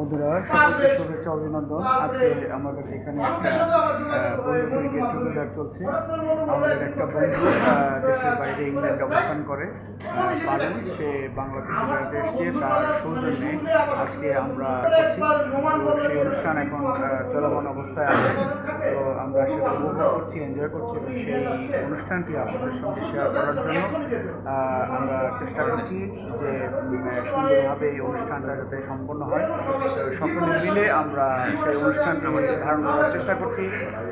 বন্ধুরা সকলকে শুভেচ্ছা অভিনন্দন। আজকে আমাদের এখানে একটা বন্ধুদের গেট টুগেদার চলছে। আমাদের একটা বন্ধু দেশের বাইরে ইংল্যান্ডে অবস্থান করে পারেন, সে বাংলাদেশে বেড়াতে এসছে, তার সৌজন্যে আজকে আমরা করছি। তো সেই অনুষ্ঠান এখন চলমান অবস্থায় আছে, তো আমরা সেটা উপভোগ করছি, এনজয় করছি এবং সেই অনুষ্ঠানটি আপনাদের সঙ্গে শেয়ার করার জন্য আমরা চেষ্টা করছি যে সুন্দরভাবে এই অনুষ্ঠানটা যাতে সম্পন্ন হয়। সকলে মিলে আমরা সেই অনুষ্ঠানটি ধারণ করার চেষ্টা করছি,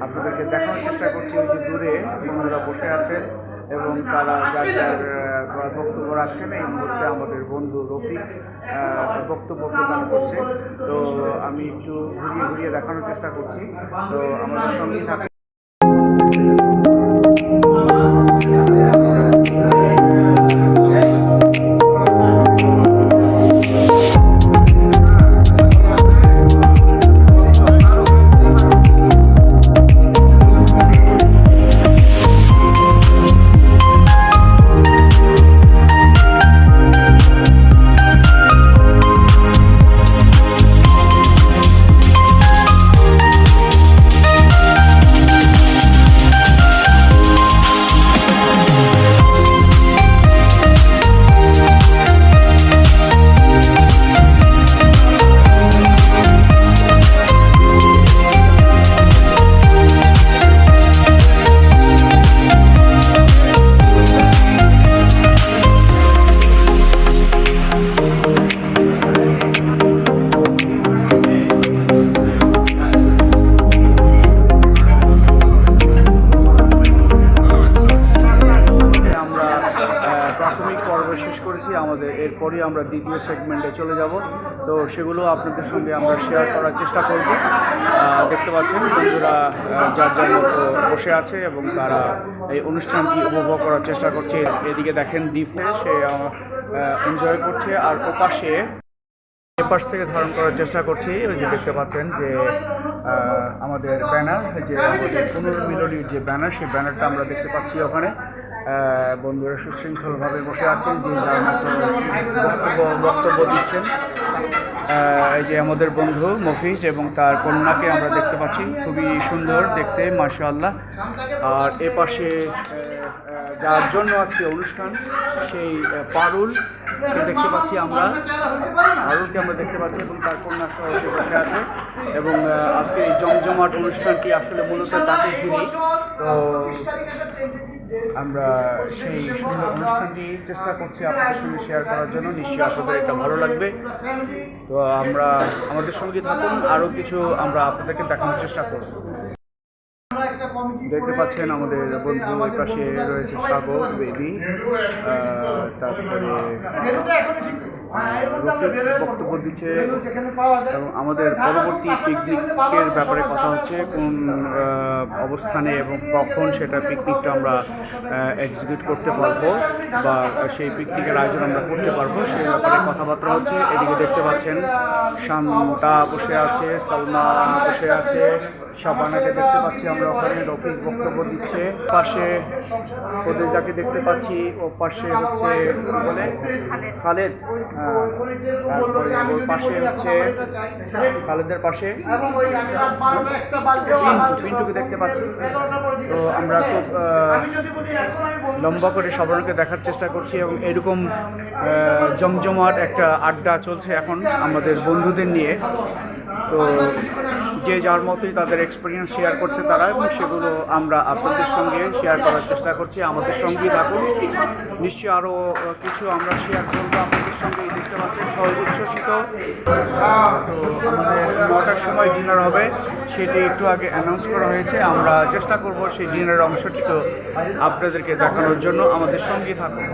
আপনাদেরকে দেখানোর চেষ্টা করছি। ওই যে দূরে বন্ধুরা বসে আছেন এবং তারা যার যার বক্তব্য রাখছেন। এই মুহূর্তে আমাদের বন্ধু রফিক বক্তব্য প্রদান করছে, তো আমি একটু ঘুরিয়ে ঘুরিয়ে দেখানোর চেষ্টা করছি। তো আমাদের সঙ্গেই থাকে। প্রাথমিক পর্ব শেষ করেছি, আমাদের এরপরই আমরা দ্বিতীয় সেগমেন্টে চলে যাব। তো সেগুলো আপনাদের সঙ্গে আমরা শেয়ার করার চেষ্টা করব। দেখতে পাচ্ছেন বন্ধুরা যার যার মতো বসে আছে এবং তারা এই অনুষ্ঠানটি উপভোগ করার চেষ্টা করছে। এদিকে দেখেন দ্বীপে সে এনজয় করছে, আর ওপাশে এপাশ থেকে ধারণ করার চেষ্টা করছি। ওই যে দেখতে পাচ্ছেন যে আমাদের ব্যানার, যে আমাদের পুনর্মিলনীর যে ব্যানার, সেই ব্যানারটা আমরা দেখতে পাচ্ছি ওখানে। বন্ধুরা সুশৃঙ্খলভাবে বসে আছেন, যে যার মতো বক্তব্য দিচ্ছেন। এই যে আমাদের বন্ধু মফিজ এবং তার কন্যাকে আমরা দেখতে পাচ্ছি, খুবই সুন্দর দেখতে, মাশাআল্লাহ। আর এ পাশে যার জন্য আজকে অনুষ্ঠান, সেই পারুলকে দেখতে পাচ্ছি আমরা, দেখতে পাচ্ছি এবং তার কন্যা সহ সে বসে আছে। এবং আজকে এই জমজমাট অনুষ্ঠানটি আসলে মূলত তাকে ঘিরে। তো আমরা সেই সুন্দর অনুষ্ঠানটি চেষ্টা করছি আপনাদের সঙ্গে শেয়ার করার জন্য। নিশ্চয়ই আপনাদের এটা ভালো লাগবে। তো আমরা আমাদের সঙ্গে থাকুন, আরও কিছু আমরা আপনাদেরকে দেখানোর চেষ্টা করব। দেখতে পাচ্ছেন আমাদের বন্ধু ওই পাশে রয়েছে সাগর, বেবি, তারপরে রফিক বক্তব্য দিচ্ছে এবং আমাদের পরবর্তী পিকনিকের ব্যাপারে কথা হচ্ছে, কোন অবস্থানে এবং কখন সেটা পিকনিকটা আমরা এক্সিকিউট করতে পারবো বা সেই পিকনিকের আয়োজন আমরা করতে পারবো, সেই ব্যাপারে কথাবার্তা হচ্ছে। এদিকে দেখতে পাচ্ছেন শান্তা বসে আছে, সালমা বসে আছে, শাবানাকে দেখতে পাচ্ছি আমরা ওখানে। রফিক বক্তব্য দিচ্ছে, পাশে ওদের যাকে দেখতে পাচ্ছি ও পাশে হচ্ছে বলে খালেদ, তারপরে ওর পাশে হচ্ছে খালেদের পাশে পিন্টুকে দেখতে পাচ্ছি। তো আমরা খুব লম্বা করে সবারকে দেখার চেষ্টা করছি এবং এরকম জমজমাট একটা আড্ডা চলছে এখন আমাদের বন্ধুদের নিয়ে। তো যে যার মতোই তাদের এক্সপিরিয়েন্স শেয়ার করছে তারা, এবং সেগুলো আমরা আপনাদের সঙ্গে শেয়ার করার চেষ্টা করছি। আমাদের সঙ্গেই থাকুন, নিশ্চয়ই আরও কিছু আমরা শেয়ার করবো আপনাদের সঙ্গে। দেখতে পাচ্ছেন সবাই উচ্ছ্বসিত। তো আমাদের 9টার সময় ডিনার হবে, সেটি একটু আগে অ্যানাউন্স করা হয়েছে। আমরা চেষ্টা করব সেই ডিনারের অংশটিকে আপনাদেরকে দেখানোর জন্য। আমাদের সঙ্গেই থাকুন।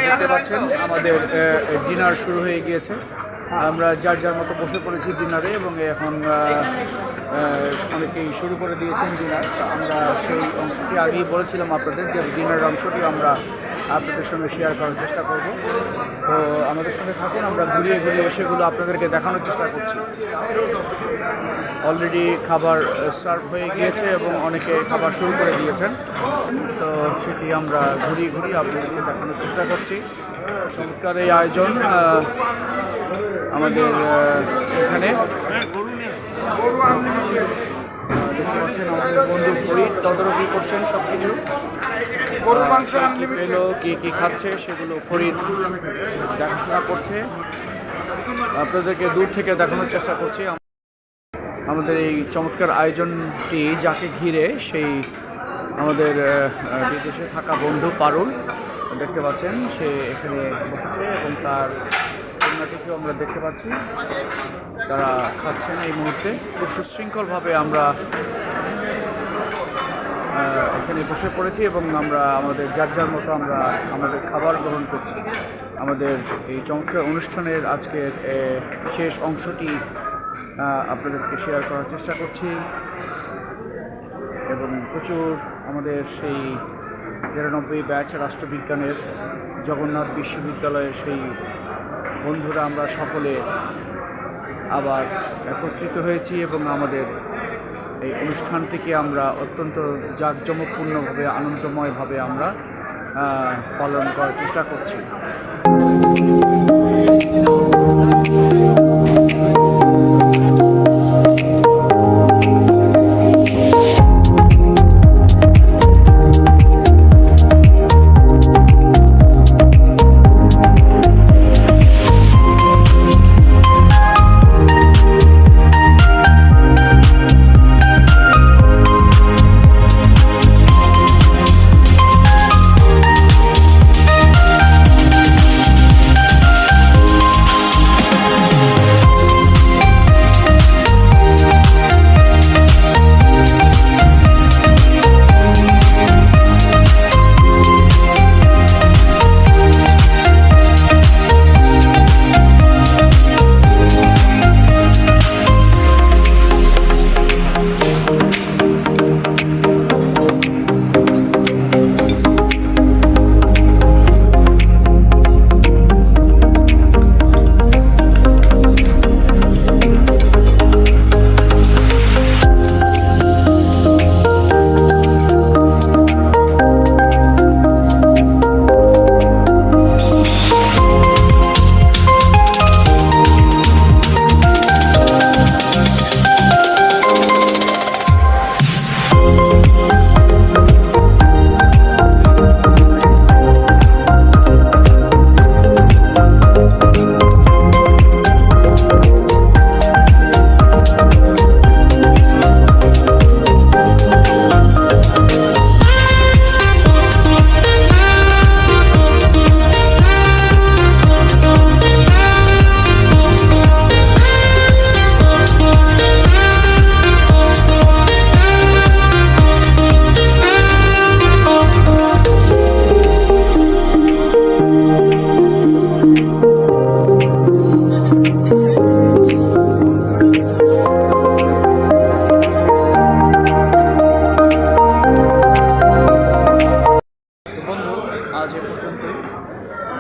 দেখতে পাচ্ছেন আমাদের ডিনার শুরু হয়ে গিয়েছে। আমরা যার যার মতো বসে পড়েছি ডিনারে এবং এখন অনেকেই শুরু করে দিয়েছেন ডিনার। আমরা সেই অংশটি আগেই বলেছিলাম আপনাদের যে ডিনারের অংশটি আমরা আপনাদের সঙ্গে শেয়ার করার চেষ্টা করব। তো আমাদের সঙ্গে থাকুন, আমরা ঘুরিয়ে ঘুরিয়ে সেগুলো আপনাদেরকে দেখানোর চেষ্টা করছি। অলরেডি খাবার সার্ভ হয়ে গিয়েছে এবং অনেকে খাবার শুরু করে দিয়েছেন। তো সেটি আমরা ঘুরিয়ে ঘুরিয়ে আপনাদেরকে দেখানোর চেষ্টা করছি। চমৎকার এই আয়োজন আমাদের এখানে দেখতে পাচ্ছেন আমাদের বন্ধু ফরিদ তদারকি করছেন সব কিছু। কী পেলো, কী কী খাচ্ছে সেগুলো ফরিদ দেখাশোনা করছে। আপনাদেরকে দূর থেকে দেখানোর চেষ্টা করছি আমাদের এই চমৎকার আয়োজনটি যাকে ঘিরে সেই আমাদের বিদেশে থাকা বন্ধু পারুল দেখতে পাচ্ছেন, সে এখানে বসেছে এবং তার কন্যাটিকেও আমরা দেখতে পাচ্ছি, তারা খাচ্ছেন এই মুহূর্তে। খুব সুশৃঙ্খলভাবে আমরা এখানে বসে পড়েছি এবং আমরা আমাদের যার যার মতো আমরা আমাদের খাবার গ্রহণ করছি। আমাদের এই চমৎকার অনুষ্ঠানের আজকের শেষ অংশটি আপনাদেরকে শেয়ার করার চেষ্টা করছি এবং প্রচুর আমাদের সেই 93 ব্যাচ রাষ্ট্রবিজ্ঞানের জগন্নাথ বিশ্ববিদ্যালয়ের সেই বন্ধুরা আমরা সকলে আবার একত্রিত হয়েছি এবং আমাদের এই অনুষ্ঠানটিকে আমরা অত্যন্ত জাঁকজমকপূর্ণভাবে আনন্দময়ভাবে আমরা পালন করার চেষ্টা করছি।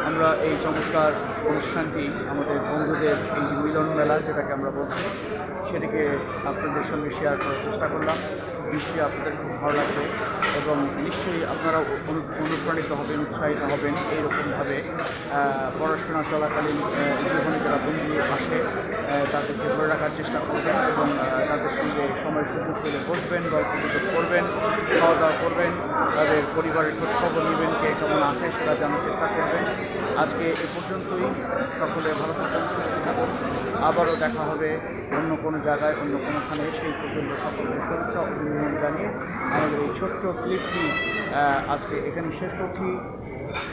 আমরা এই চমৎকার অনুষ্ঠানটি আমাদের বন্ধুদের এই মিলন মেলা যেটাকে আমরা বলছি সেটিকে আপনাদের সঙ্গে শেয়ার করার চেষ্টা করলাম। নিশ্চয়ই আপনাদের খুব ভালো লাগবে এবং নিশ্চয়ই আপনারা অনুপ্রাণিত হবেন, উৎসাহিত হবেন। এইরকমভাবে পড়াশোনা চলাকালীন জীবনে যারা বন্ধু আসে তাদেরকে ধরে রাখার চেষ্টা করবেন এবং তাদের সঙ্গে সময় সুযোগ পেলে বসবেন, গল্প গুজব করবেন, খাওয়া দাওয়া করবেন, তাদের পরিবারের খোঁজখবর নেবেন, কে কেমন আছে সেটা জানার চেষ্টা করবেন। আজকে এ পর্যন্তই। সকলে ভালো থাকুন, সুস্থ থাকুন। আবারও দেখা হবে অন্য কোনো জায়গায়, অন্য কোনোখানে। সেই পর্যন্ত সকলকে শুভেচ্ছা অভিনন্দন জানিয়ে আমাদের এই ছোট্ট ক্লিপটি আজকে এখানে শেষ করছি।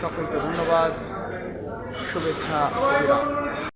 সকলকে ধন্যবাদ, শুভেচ্ছা, অভিনন্দন।